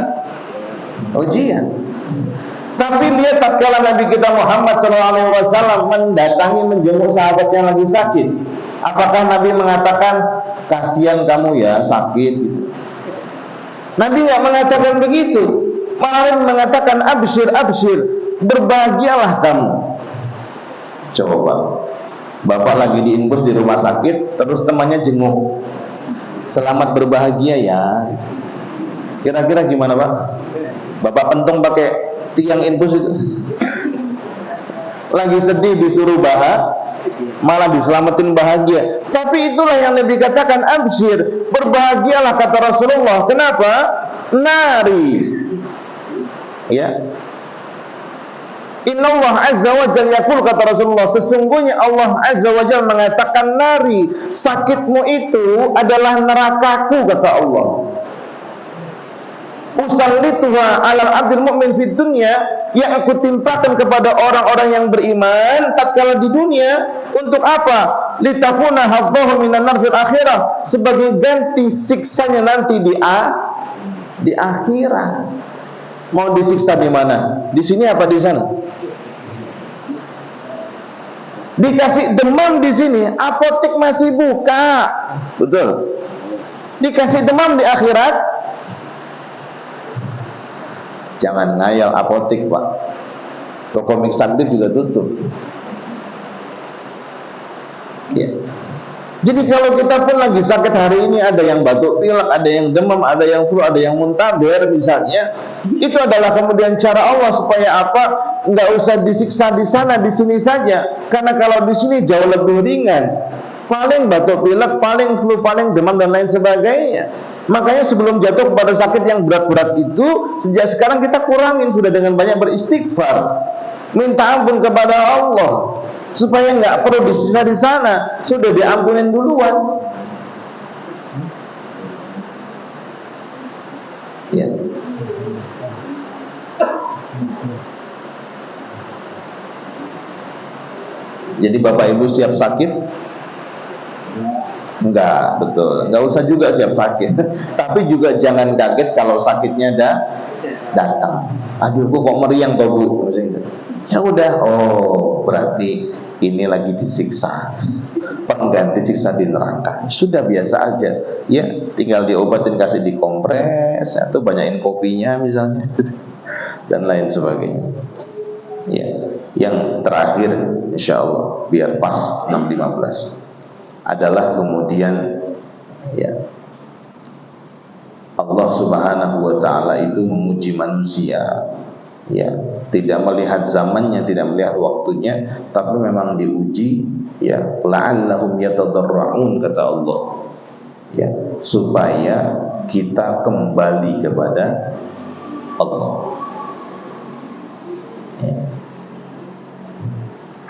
Ujian. Tapi lihat tatkala Nabi kita Muhammad SAW mendatangi menjenguk sahabat yang lagi sakit, apakah Nabi mengatakan kasihan kamu ya sakit gitu? Nabi nggak mengatakan begitu, malah mengatakan absyir, berbahagialah kamu. Coba bapak lagi diinfus di rumah sakit, terus temannya jenguk, selamat berbahagia ya. Kira-kira gimana Pak? Bapak pentung pakai tiang infus itu, lagi sedih disuruh malah diselamatin bahagia. Tapi itulah yang Nabi katakan absyir, berbahagialah kata Rasulullah. Kenapa? Nari, ya. Innallaha azza wa jalla yaqul, kata Rasulullah, sesungguhnya Allah azza wa jalla mengatakan nari, sakitmu itu adalah nerakaku, kata Allah. Usallituha 'alal 'abdil mu'min fid dunya, yang aku timpakan kepada orang-orang yang beriman tatkala di dunia. Untuk apa? Litafuna hadzahu minan nar fil akhirah, sebagai ganti siksanya nanti di akhirat. Mau disiksa di mana? Di sini apa di sana? Dikasih demam di sini, apotek masih buka. Betul. Dikasih demam di akhirat, jangan ngayal apotek Pak. Toko mix takdir juga tutup. Ya. Jadi kalau kita pun lagi sakit hari ini, ada yang batuk pilek, ada yang demam, ada yang flu, ada yang muntaber misalnya, itu adalah kemudian cara Allah supaya apa? Nggak usah disiksa di sana, di sini saja. Karena kalau di sini jauh lebih ringan. Paling batuk pilek, paling flu, paling demam dan lain sebagainya. Makanya sebelum jatuh kepada sakit yang berat-berat itu, sejak sekarang kita kurangin sudah dengan banyak beristighfar, minta ampun kepada Allah. Supaya nggak perlu disiksa di sana, sudah diampunin duluan. Ya. Jadi Bapak Ibu siap sakit? Enggak, betul. Enggak usah juga siap sakit. Tapi juga jangan kaget kalau sakitnya datang. Aduh, kok meriang kok Bu? Ya udah, oh berarti ini lagi disiksa, pengganti siksa di neraka. Sudah biasa aja, ya tinggal diobatin, kasih dikompres, atau banyakin kopinya misalnya, dan lain sebagainya. Ya, yang terakhir, insya Allah biar pas 6.15 adalah kemudian, ya Allah Subhanahu Wa Taala itu memuji manusia. Ya, tidak melihat zamannya, tidak melihat waktunya, tapi memang diuji, ya, la'allahum yatadarra'un kata Allah, ya, supaya kita kembali kepada Allah. Ya.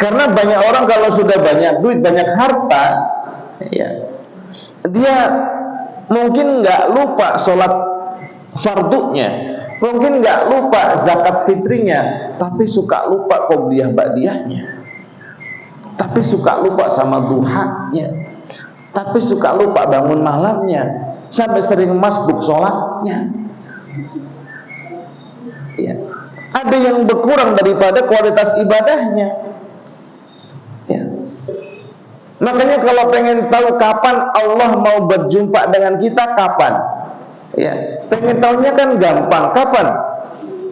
Karena banyak orang kalau sudah banyak duit, banyak harta, ya, dia mungkin nggak lupa sholat fardunya, mungkin nggak lupa zakat fitrinya, tapi suka lupa qobliyah ba'diyahnya, tapi suka lupa sama duhanya, tapi suka lupa bangun malamnya, sampai sering masbuk sholatnya. Ya. Ada yang berkurang daripada kualitas ibadahnya. Ya. Makanya kalau pengen tahu kapan Allah mau berjumpa dengan kita, kapan? Ya, pengen tahunya kan gampang. Kapan?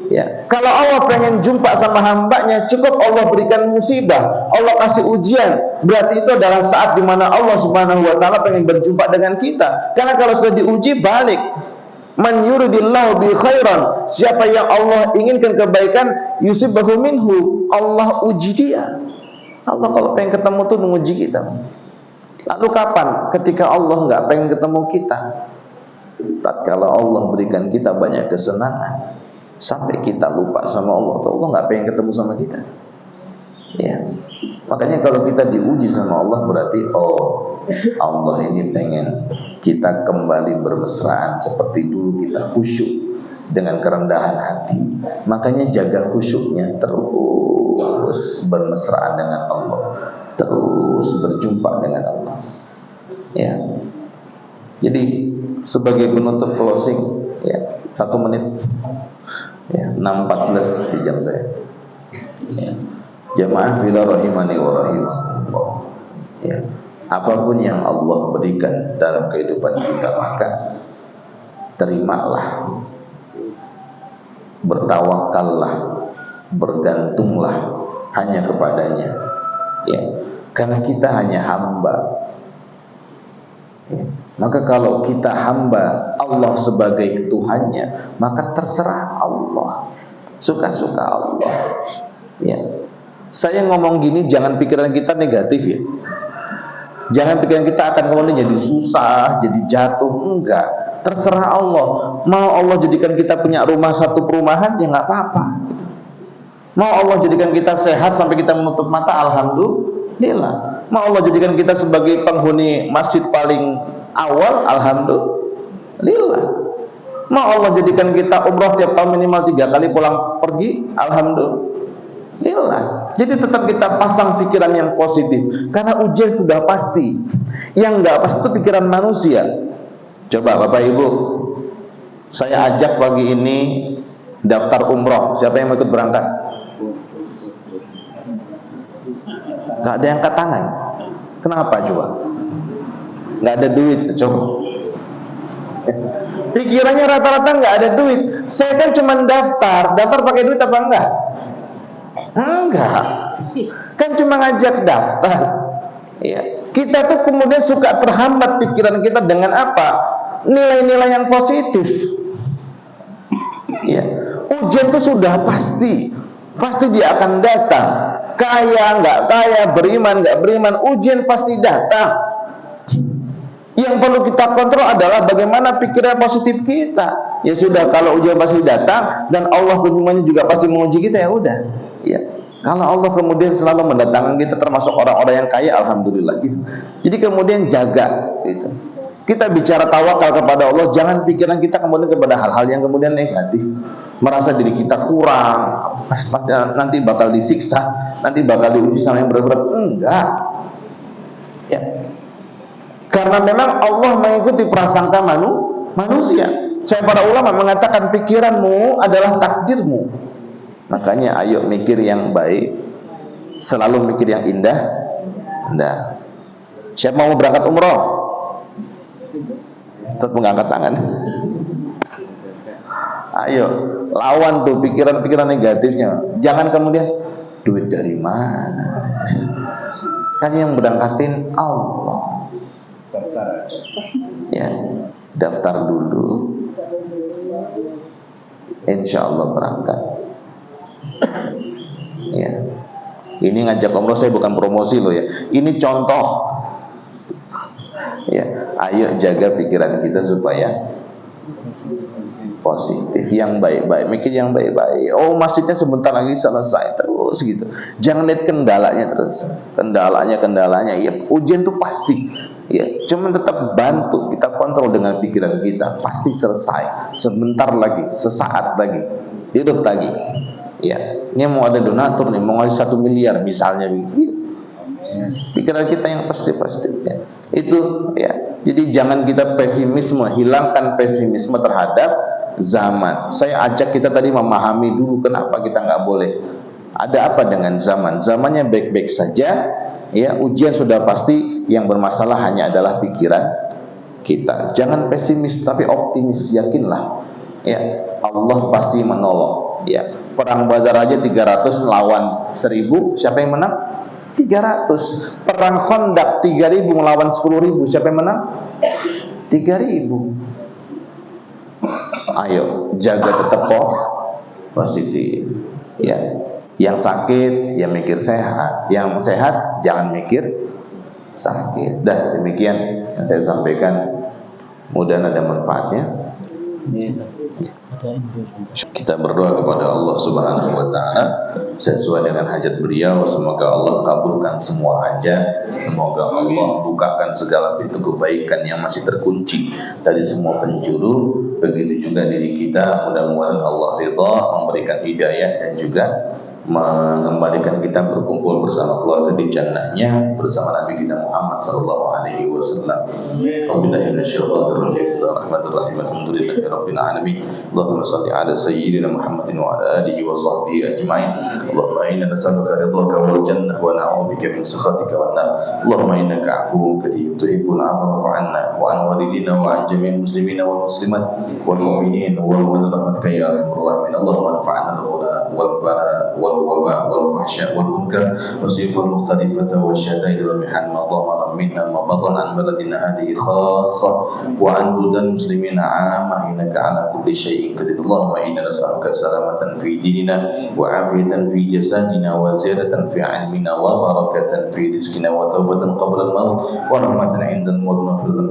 Ya, kalau Allah pengen jumpa sama hambanya, cukup Allah berikan musibah, Allah kasih ujian. Berarti itu adalah saat dimana Allah Subhanahu Wa Taala pengen berjumpa dengan kita. Karena kalau sudah diuji, balik. Man yuridillahu bi khairan, siapa yang Allah inginkan kebaikan, yusibbahu minhu, Allah uji dia. Allah kalau pengen ketemu tuh menguji kita. Lalu kapan? Ketika Allah nggak pengen ketemu kita. Tatkala Allah berikan kita banyak kesenangan sampai kita lupa sama Allah, atau Allah nggak pengen ketemu sama kita. Ya, makanya kalau kita diuji sama Allah, berarti oh Allah ini pengen kita kembali bermesraan seperti dulu kita khusyuk dengan kerendahan hati. Makanya jaga khusyuknya, terus bermesraan dengan Allah, terus berjumpa dengan Allah. Ya, jadi sebagai penutup closing, ya 1 menit, ya 6.14 di jam saya. Ya. Jamaah bila rahimani wa rahimakumullah. Ya. Apapun yang Allah berikan dalam kehidupan kita, maka terimalah, bertawakallah, bergantunglah hanya kepadanya. Ya. Karena kita hanya hamba. Ya. Maka kalau kita hamba Allah sebagai Tuhannya, maka terserah Allah, suka-suka Allah. Ya. Saya ngomong gini, jangan pikiran kita negatif ya. Jangan pikiran kita akan kemudian jadi susah, jadi jatuh. Enggak, terserah Allah. Mau Allah jadikan kita punya rumah satu perumahan, ya nggak apa-apa. Mau Allah jadikan kita sehat sampai kita menutup mata, alhamdulillah. Mau Allah jadikan kita sebagai penghuni masjid paling awal, alhamdulillah. Mau Allah jadikan kita umroh tiap tahun minimal 3 kali pulang pergi, alhamdulillah. Jadi tetap kita pasang pikiran yang positif, karena ujian sudah pasti. Yang nggak pasti itu pikiran manusia. Coba Bapak Ibu, saya ajak pagi ini daftar umroh. Siapa yang mau ikut berangkat? Nggak ada yang angkat tangan. Kenapa coba? Nggak ada duit, coba. Pikirannya rata-rata nggak ada duit. Saya kan cuma daftar pakai duit apa enggak? Enggak. Kan cuma ngajak daftar. Ya. Kita tuh kemudian suka terhambat pikiran kita dengan apa? Nilai-nilai yang positif. Ya. Ujian itu sudah pasti dia akan datang. Kaya nggak kaya, beriman nggak beriman, ujian pasti datang. Yang perlu kita kontrol adalah bagaimana pikiran positif kita. Ya sudah, kalau ujian pasti datang dan Allah kemudian juga pasti menguji kita, ya udah. Ya. Kalau Allah kemudian selalu mendatangkan kita termasuk orang-orang yang kaya, alhamdulillah gitu. Jadi kemudian jaga gitu. Kita bicara tawakal kepada Allah, jangan pikiran kita kemudian kepada hal-hal yang kemudian negatif. Merasa diri kita kurang, nanti bakal disiksa, nanti bakal diuji sama yang berat-berat. Enggak. Ya. Karena memang Allah mengikuti prasangka manusia. Saya para ulama mengatakan pikiranmu adalah takdirmu. Makanya ayo mikir yang baik, selalu mikir yang indah. Nah, siapa mau berangkat umroh? Tetap mengangkat tangan. Ayo, lawan tuh pikiran-pikiran negatifnya. Jangan kemudian duit dari mana? Kan yang berangkatin Allah. Ya, daftar dulu. Insya Allah berangkat. Ya, ini ngajak umroh saya bukan promosi loh ya. Ini contoh. Ya, ayo jaga pikiran kita supaya positif, yang baik-baik, mikir yang baik-baik. Oh, masjidnya sebentar lagi selesai, terus gitu. Jangan lihat kendalanya terus. Kendalanya. Ya, ujian tuh pasti. Ya, cuman tetap bantu kita kontrol dengan pikiran kita. Pasti selesai. Sebentar lagi, sesaat lagi, hidup lagi. Ya, ini mau ada donatur nih, mau ngasih 1 miliar misalnya begitu. Pikiran kita yang positif ya. Itu ya. Jadi jangan kita pesimisme, hilangkan pesimisme terhadap zaman. Saya ajak kita tadi memahami dulu kenapa kita nggak boleh. Ada apa dengan zaman? Zamannya baik-baik saja. Ya, ujian sudah pasti, yang bermasalah hanya adalah pikiran kita. Jangan pesimis tapi optimis, yakinlah. Ya, Allah pasti menolong. Ya, perang Badar aja 300 lawan 1000, siapa yang menang? 300. Perang Khandaq 3000 melawan 10.000, siapa yang menang? 3000. Ayo jaga tetap positif. Ya, yang sakit ya mikir sehat, yang sehat jangan mikir sakit. Dah, demikian yang saya sampaikan. Mudah-mudahan ada manfaatnya. Kita berdoa kepada Allah Subhanahu wa taala sesuai dengan hajat beliau. Semoga Allah kabulkan semua hajat. Semoga Allah bukakan segala pintu kebaikan yang masih terkunci dari semua penjuru. Begitu juga diri kita, mudah-mudahan Allah ridha, memberikan hidayah dan juga mengembalikan kita berkumpul bersama keluarga di jannahnya bersama Nabi kita Muhammad sallallahu alaihi wasallam. Alhamdulillah minasyaitonir rajim. Bismillahirrahmanirrahim. Alhamdulillahirabbil alamin. Allahumma shalli ala sayyidina Muhammadin wa ala alihi wa sahbihi ajmain. Allahumma inna nas'aluka ridhaka wal jannah wa na'udzubika min sakhatika wan nar. Allahumma innaka 'afuwwun karim tuhibbul 'afwa fa'fu 'anna wa 'an walidina wa 'an jami'il muslimina wal muslimat wal mu'minin wal rahmatika ya arhamar rahimin. Allahumma anfa'na al-ula wal bala والوباء والفحشاء والمنكر والسيف المختلفة والشدائد والمحن ما ظهر منها ما بطن عن بلدنا هذه خاصة وعن بلدان المسلمين عامة إنك على كل شيء قدير. اللهم إنا نسألك سلامة في ديننا وعافية في جسدنا وزيادة في علمنا وبركة في رزقنا وتوبة قبل الموت ورحمة عند الموت ومغفرة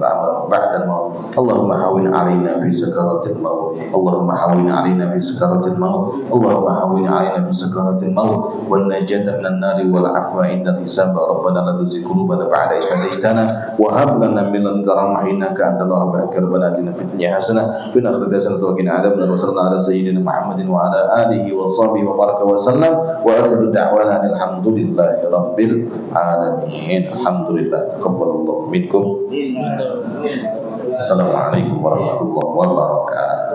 بعد الموت. اللهم هون علينا في سكرات الموت. اللهم هون علينا في سكرات الموت. اللهم هون علينا في سكرات الموت والنجاة من النار والعفو عند الحساب. ربنا لا تزغ قلوبنا بعد إذ هديتنا وهب لنا من لدنك رحمة إنك أنت الوهاب. ربنا آتنا في الدنيا حسنة وفي الآخرة حسنة وقنا عذاب النار. وصلى الله على سيدنا محمد وعلى آله وصحبه وبارك وسلم وآخر دعوانا الحمد لله رب العالمين. الحمد لله. تقبل الله منكم. Assalamualaikum warahmatullahi wabarakatuh.